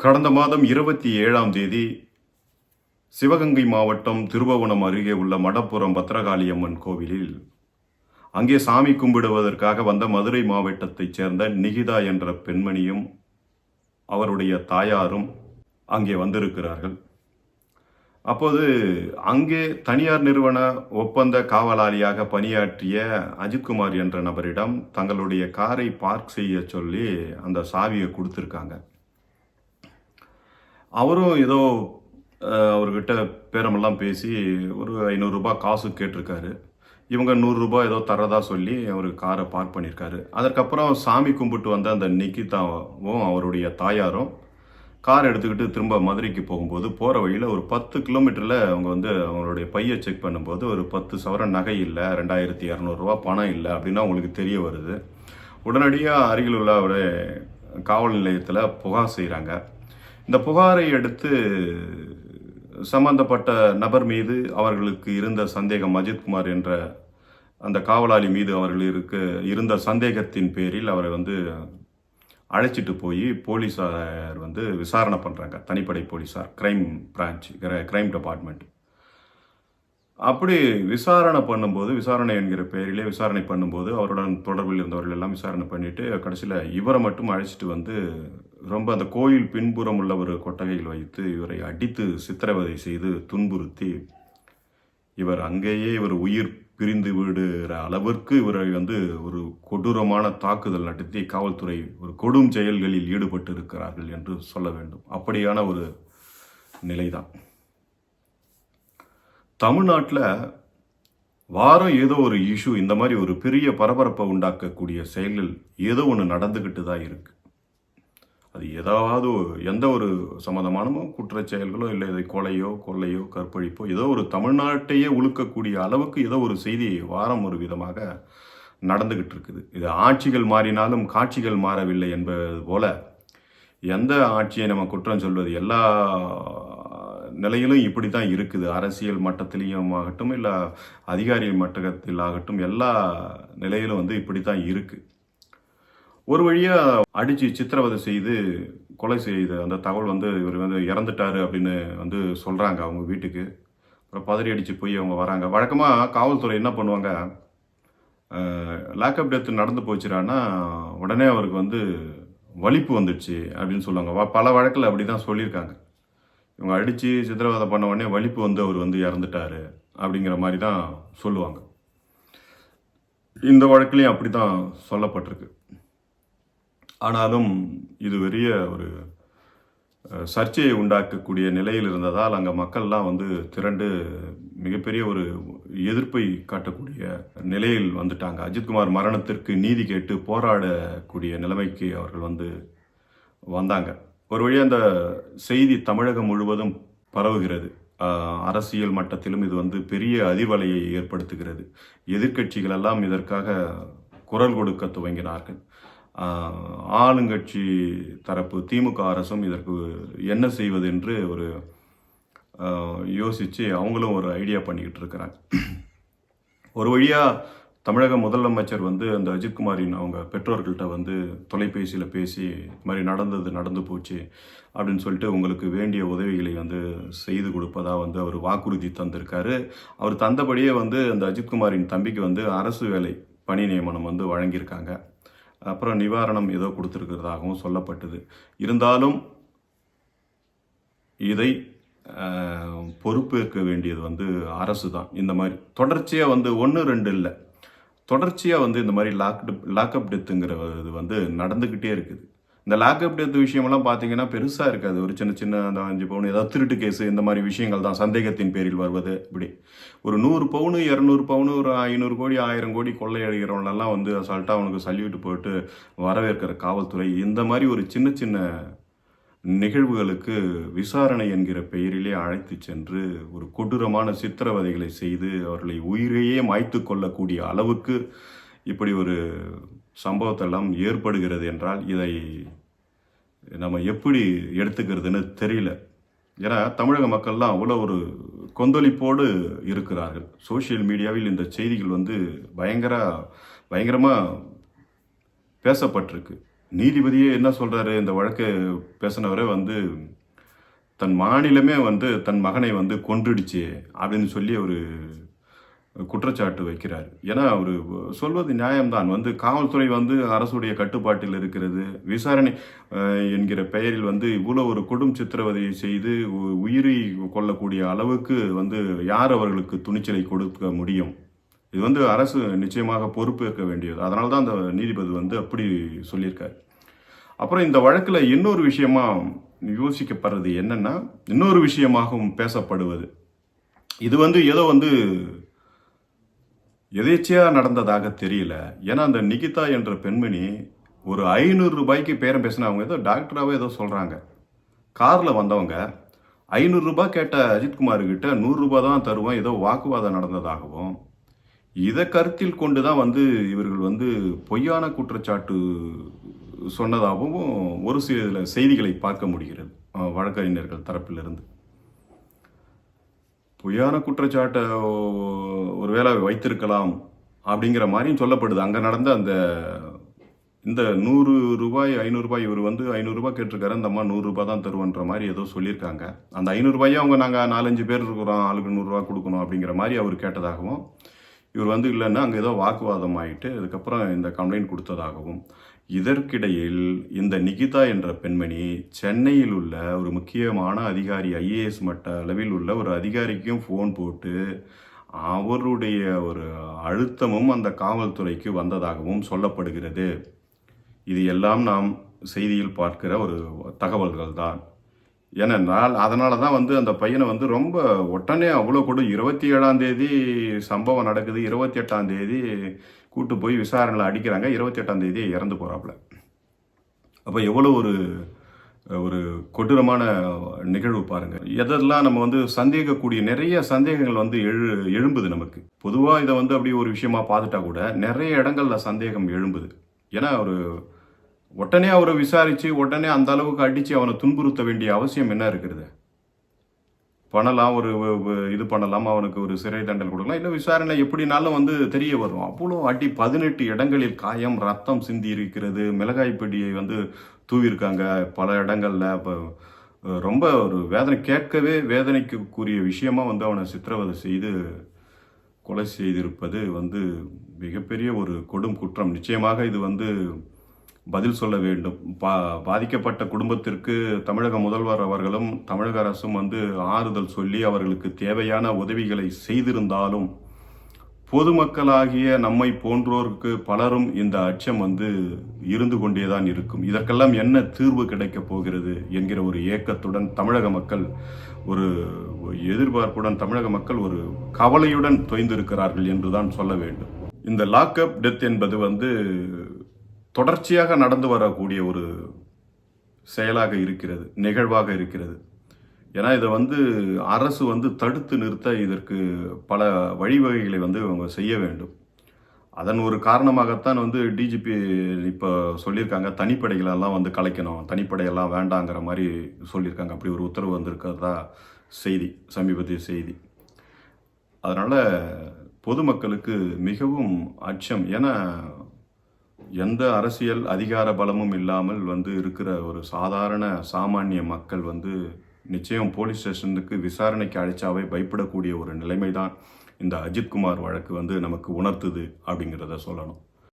கடந்த மாதம் 27ஆம் தேதி சிவகங்கை மாவட்டம் திருபுவனம் அருகே உள்ள மடப்புரம் பத்ரகாளியம்மன் கோவிலில் அங்கே சாமி கும்பிடுவதற்காக வந்த மதுரை மாவட்டத்தைச் சேர்ந்த நிகிதா என்ற பெண்மணியும் அவருடைய தாயாரும் அங்கே வந்திருக்கிறார்கள். அப்போது அங்கே தனியார் நிறுவன ஒப்பந்த காவலாளியாக பணியாற்றிய அஜித்குமார் என்ற நபரிடம் தங்களுடைய காரை பார்க் செய்ய சொல்லி அந்த சாவியை கொடுத்துருக்காங்க. அவரும் ஏதோ அவர்கிட்ட பேரமெல்லாம் பேசி ஒரு 500 ரூபாய் காசு கேட்டிருக்காரு. இவங்க 100 ரூபாய் ஏதோ தரதா சொல்லி அவர் காரை பார்க் பண்ணியிருக்காரு. அதற்கப்புறம் சாமி கும்பிட்டு வந்த அந்த நிகிதாவும் அவருடைய தாயாரும் கார் எடுத்துக்கிட்டு திரும்ப மதுரைக்கு போகும்போது போகிற வழியில் ஒரு 10 கிலோமீட்டரில் அவங்க அவங்களுடைய பையை செக் பண்ணும்போது ஒரு 10 சவரன் நகை இல்லை, 2200 ரூபா பணம் இல்லை அப்படின்னு அவங்களுக்கு தெரிய வருது. உடனடியாக அருகில் உள்ள ஒரு காவல் நிலையத்தில் புகார் செய்கிறாங்க. இந்த புகாரை அடுத்து சம்பந்தப்பட்ட நபர் மீது அவர்களுக்கு இருந்த சந்தேகம், அஜித்குமார் என்ற அந்த காவலாளி மீது அவர்களுக்கு இருந்த சந்தேகத்தின் பேரில் அவரை அழைச்சிட்டு போய் போலீஸார் விசாரணை பண்ணுறாங்க. தனிப்படை போலீஸார், கிரைம் டிபார்ட்மெண்ட். அப்படி விசாரணை என்கிற பெயரிலே விசாரணை பண்ணும்போது அவருடன் தொடர்பில் இருந்தவர்கள் எல்லாம் விசாரணை பண்ணிட்டு கடைசியில் இவரை மட்டும் அழைச்சிட்டு ரொம்ப அந்த கோயில் பின்புறம் உள்ள ஒரு கொட்டகையில் வைத்து இவரை அடித்து சித்திரவதை செய்து துன்புறுத்தி அங்கேயே உயிர் பிரிந்து விடுகிற அளவிற்கு இவரை ஒரு கொடூரமான தாக்குதல் நடத்தி காவல்துறை ஒரு கொடும் செயல்களில் ஈடுபட்டு இருக்கிறார்கள் என்று சொல்ல வேண்டும். அப்படியான ஒரு நிலைதான். தமிழ்நாட்டில் வாரம் ஏதோ ஒரு இஷ்யூ, இந்த மாதிரி ஒரு பெரிய பரபரப்பை உண்டாக்கக்கூடிய செயல்கள் ஏதோ ஒன்று நடந்துக்கிட்டு தான் இருக்கு. அது ஏதாவது எந்த ஒரு சம்மந்தமானமோ குற்றச் செயல்களோ இல்லை இதை கொள்ளையோ கற்பழிப்போ ஏதோ ஒரு தமிழ்நாட்டையே உழுக்கக்கூடிய அளவுக்கு ஏதோ ஒரு செய்தி வாரம் ஒரு விதமாக நடந்துக்கிட்டு இருக்குது. இது ஆட்சிகள் மாறினாலும் காட்சிகள் மாறவில்லை என்பது போல எந்த ஆட்சியை நம்ம குற்றம் சொல்வது, எல்லா நிலையிலும் இப்படி தான் இருக்குது. அரசியல் மட்டத்திலையும் ஆகட்டும், இல்லை அதிகாரிகள் மட்டத்தில் ஆகட்டும், எல்லா நிலையிலும் இப்படி தான் இருக்குது. ஒரு வழியாக அடித்து சித்திரவதை செய்து கொலை செய்த அந்த தகவல் இவர் இறந்துட்டாரு அப்படின்னு சொல்கிறாங்க அவங்க வீட்டுக்கு. அப்புறம் பதறி அடித்து போய் அவங்க வராங்க. வழக்கமாக காவல்துறை என்ன பண்ணுவாங்க, லாக்அப் டெத் நடந்து போச்சுறான்னா உடனே அவருக்கு வலிப்பு வந்துடுச்சு அப்படின்னு சொல்லுவாங்க. பல வழக்கில் அப்படி தான் சொல்லியிருக்காங்க. இவங்க அடித்து சித்திரவதை பண்ண உடனே வலிப்பு அவர் இறந்துட்டாரு அப்படிங்கிற மாதிரி தான் சொல்லுவாங்க. இந்த வழக்குலையும் அப்படி தான் சொல்லப்பட்டிருக்கு. ஆனாலும் இது பெரிய ஒரு சர்ச்சையை உண்டாக்கக்கூடிய நிலையில் இருந்ததால் அங்கே மக்கள்லாம் திரண்டு மிகப்பெரிய ஒரு எதிர்ப்பை காட்டக்கூடிய நிலையில் வந்துட்டாங்க. அஜித்குமார் மரணத்திற்கு நீதி கேட்டு போராடக்கூடிய நிலைமைக்கு அவர்கள் வந்தாங்க. ஒரு வழியாக அந்த செய்தி தமிழகம் முழுவதும் பரவுகிறது. அரசியல் மட்டத்திலும் இது பெரிய அதிர்வலையை ஏற்படுத்துகிறது. எதிர்க்கட்சிகள் எல்லாம் இதற்காக குரல் கொடுக்க துவங்கினார்கள். ஆளுங்கட்சி தரப்பு திமுக அரசும் இதற்கு என்ன செய்வது என்று யோசித்து அவங்களும் ஒரு ஐடியா பண்ணிக்கிட்டு இருக்கிறாங்க. ஒரு வழியாக தமிழக முதலமைச்சர் அந்த அஜித்குமாரின் அவங்க பெற்றோர்கள்ட்ட தொலைபேசியில் பேசி இது மாதிரி நடந்து போச்சு அப்படின்னு சொல்லிட்டு உங்களுக்கு வேண்டிய உதவிகளை செய்து கொடுப்பதா அவர் வாக்குறுதி தந்திருக்காரு. அவர் தந்தபடியே அந்த அஜித்குமாரின் தம்பிக்கு அரசு வேலை பணி நியமனம் வழங்கியிருக்காங்க. அப்புறம் நிவாரணம் ஏதோ கொடுத்துருக்கிறதாகவும் சொல்லப்பட்டது. இருந்தாலும் இதை பொறுப்பேற்க வேண்டியது அரசு தான். இந்த மாதிரி தொடர்ச்சியாக 1 2 இல்லை, தொடர்ச்சியாக இந்த மாதிரி லாக்அப் டெத்துங்கிறது நடந்துக்கிட்டே இருக்குது. இந்த லாக்அப் டெத் விஷயமெல்லாம் பார்த்தீங்கன்னா பெருசாக இருக்காது. ஒரு சின்ன அந்த 5 பவுன் ஏதாவது திருட்டு கேஸு இந்த மாதிரி விஷயங்கள் தான் சந்தேகத்தின் பேரில் வருவது. இப்படி ஒரு 100 பவுனு 200 பவுனு ஒரு 500 கோடி 1000 கோடி கொள்ளையடிக்கிறவங்களெல்லாம் அசால்ட்டாக அவனுக்கு சல்யூட் போட்டு வரவேற்கிற காவல்துறை இந்த மாதிரி ஒரு சின்ன நிகழ்வுகளுக்கு விசாரணை என்கிற பெயரிலே அழைத்து சென்று ஒரு கொடூரமான சித்திரவதைகளை செய்து அவர்களை உயிரையே மாய்த்து கொள்ளக்கூடிய அளவுக்கு இப்படி ஒரு சம்பவத்தெல்லாம் ஏற்படுகிறது என்றால் இதை நம்ம எப்படி எடுத்துக்கிறதுன்னு தெரியல. ஏன்னா தமிழக மக்கள்லாம் அவ்வளோ ஒரு கொந்தளிப்போடு இருக்கிறார்கள். சோஷியல் மீடியாவில் இந்த செய்திகள் பயங்கரமாக பேசப்பட்டிருக்கு. நீதிபதியே என்ன சொல்றாரு, இந்த வழக்கு பேசினவரே வந்து தன் மாநிலமே வந்து தன் மகனை வந்து கொன்றுடுச்சு அப்படின்னு சொல்லி ஒரு குற்றச்சாட்டு வைக்கிறார். ஏன்னா அவர் சொல்வது நியாயம்தான். வந்து காவல்துறை வந்து அரசுடைய கட்டுப்பாட்டில் இருக்கிறது. விசாரணை என்கிற பெயரில் வந்து இவ்வளோ ஒரு கொடும் சித்திரவதையை செய்து உயிரை கொள்ளக்கூடிய அளவுக்கு வந்து யார் அவர்களுக்கு துணிச்சலை கொடுக்க முடியும்? இது வந்து அரசு நிச்சயமாக பொறுப்பேற்க வேண்டியது. அதனால தான் அந்த நீதிபதி வந்து அப்படி சொல்லியிருக்காரு. அப்புறம் இந்த வழக்கில் இன்னொரு விஷயமா யோசிக்கப்படுறது என்னன்னா, இன்னொரு விஷயமாகவும் பேசப்படுவது, இது வந்து ஏதோ வந்து எதேச்சையா நடந்ததாக தெரியல. ஏன்னா அந்த நிகிதா என்ற பெண்மணி ஒரு 500 ரூபாய்க்கு பேரம் பேசின, அவங்க ஏதோ டாக்டராகவே ஏதோ சொல்கிறாங்க. காரில் வந்தவங்க 500 ரூபாய் கேட்ட அஜித்குமார் கிட்ட 100 ரூபாய் தான் தருவோம், ஏதோ வாக்குவாதம் நடந்ததாகவும், இதை கருத்தில் கொண்டு தான் வந்து இவர்கள் வந்து பொய்யான குற்றச்சாட்டு சொன்னதாகவும் ஒரு சில செய்திகளை பார்க்க முடிகிறது வழக்கறிஞர்கள் தரப்பிலிருந்து. பொய்யான குற்றச்சாட்டை ஒருவேளை வைத்திருக்கலாம் அப்படிங்கிற மாதிரியும் சொல்லப்படுது. அங்கே நடந்த அந்த இந்த 100 ரூபாய் 500 ரூபாய், இவர் வந்து 500 ரூபாய் கேட்டிருக்காரு, அந்த அம்மா 100 ரூபாய் தான் தருவன்ற மாதிரி ஏதோ சொல்லியிருக்காங்க. அந்த 500 ரூபாயை அவங்க நாங்கள் 4-5 பேர் இருக்கிறோம், ஆளுக்கு 100 ரூபா கொடுக்கணும் அப்படிங்கிற மாதிரி அவர் கேட்டதாகவும், இவர் வந்து இல்லைன்னா அங்கே ஏதோ வாக்குவாதம் ஆகிட்டு அதுக்கப்புறம் இந்த கம்ப்ளைண்ட் கொடுத்ததாகவும், இதற்கிடையில் இந்த நிகிதா என்ற பெண்மணி சென்னையில் உள்ள ஒரு முக்கியமான அதிகாரி, ஐஏஎஸ் மட்ட அளவில் உள்ள ஒரு அதிகாரிக்கும் ஃபோன் போட்டு அவருடைய ஒரு அழுத்தமும் அந்த காவல்துறைக்கு வந்ததாகவும் சொல்லப்படுகிறது. இது எல்லாம் நாம் செய்தியில் பார்க்கிற ஒரு தகவல்கள் தான். ஏனென்றால் அதனால தான் வந்து அந்த பையனை வந்து ரொம்ப உடனே அவ்வளோ கூட 27ஆம் தேதி சம்பவம் நடக்குது, 28ஆம் தேதி கூட்டு போய் விசாரணையில் அடிக்கிறாங்க, 28ஆம் தேதி இறந்து போகிறாப்புல. அப்போ எவ்வளோ ஒரு ஒரு கொடூரமான நிகழ்வு பாருங்கள். எதெல்லாம் நம்ம வந்து சந்தேகக்கூடிய நிறைய சந்தேகங்கள் வந்து எழும்புது நமக்கு. பொதுவாக இதை வந்து அப்படி ஒரு விஷயமா பார்த்துட்டா கூட நிறைய இடங்களில் சந்தேகம் எழும்புது. ஏன்னா ஒரு உடனே அவரை விசாரித்து உடனே அந்த அளவுக்கு அடித்து அவனை துன்புறுத்த வேண்டிய அவசியம் என்ன இருக்கிறது? பண்ணலாம், ஒரு இது பண்ணலாம், அவனுக்கு ஒரு சிறை தண்டனை கொடுக்கலாம், இல்லை விசாரணை எப்படினாலும் வந்து தெரிய வரும். அவ்வளோ அடி, 18 இடங்களில் காயம், ரத்தம் சிந்தி இருக்கிறது, மிளகாய் பொடியை வந்து தூவிருக்காங்க பல இடங்களில். இப்போ ரொம்ப ஒரு வேதனை, கேட்கவே வேதனைக்குரிய விஷயமா வந்து அவனை சித்திரவதை செய்து கொலை செய்திருப்பது வந்து மிகப்பெரிய ஒரு கொடும் குற்றம். நிச்சயமாக இது வந்து பதில் சொல்ல வேண்டும். பாதிக்கப்பட்ட குடும்பத்திற்கு தமிழக முதல்வர் அவர்களும் தமிழக அரசும் வந்து ஆறுதல் சொல்லி அவர்களுக்கு தேவையான உதவிகளை செய்திருந்தாலும், பொதுமக்களாகிய நம்மை போன்றோருக்கு பலரும் இந்த அச்சம் வந்து இருந்து கொண்டேதான் இருக்கும். இதற்கெல்லாம் என்ன தீர்வு கிடைக்கப் போகிறது என்கிற ஒரு ஏக்கத்துடன் தமிழக மக்கள், ஒரு எதிர்பார்ப்புடன் தமிழக மக்கள் ஒரு கவலையுடன் தொய்ந்திருக்கிறார்கள் என்றுதான் சொல்ல வேண்டும். இந்த லாக்அப் டெத் என்பது வந்து தொடர்ச்சியாக நடந்து வரக்கூடிய ஒரு செயலாக இருக்கிறது, நிகழ்வாக இருக்கிறது. ஏன்னா இதை வந்து அரசு வந்து தடுத்து நிறுத்த இதற்கு பல வழிவகைகளை வந்து அவங்க செய்ய வேண்டும். அதன் ஒரு காரணமாகத்தான் வந்து டிஜிபி இப்போ சொல்லியிருக்காங்க, தனிப்படைகளெல்லாம் வந்து கலைக்கணும், தனிப்படையெல்லாம் வேண்டாங்கிற மாதிரி சொல்லியிருக்காங்க. அப்படி ஒரு உத்தரவு வந்திருக்கிறதா செய்தி, சமீபத்திய செய்தி. அதனால் பொதுமக்களுக்கு மிகவும் அச்சம். ஏன்னா எந்த அரசியல் அதிகார பலமும் இல்லாமல் வந்து இருக்கிற ஒரு சாதாரண சாமானிய மக்கள் வந்து நிச்சயம் போலீஸ் ஸ்டேஷனுக்கு விசாரணைக்கு அழைச்சாவே பயப்படக்கூடிய ஒரு நிலைமை தான் இந்த அஜித்குமார் வழக்கு வந்து நமக்கு உணர்த்துது அப்படிங்கிறத சொல்லணும்.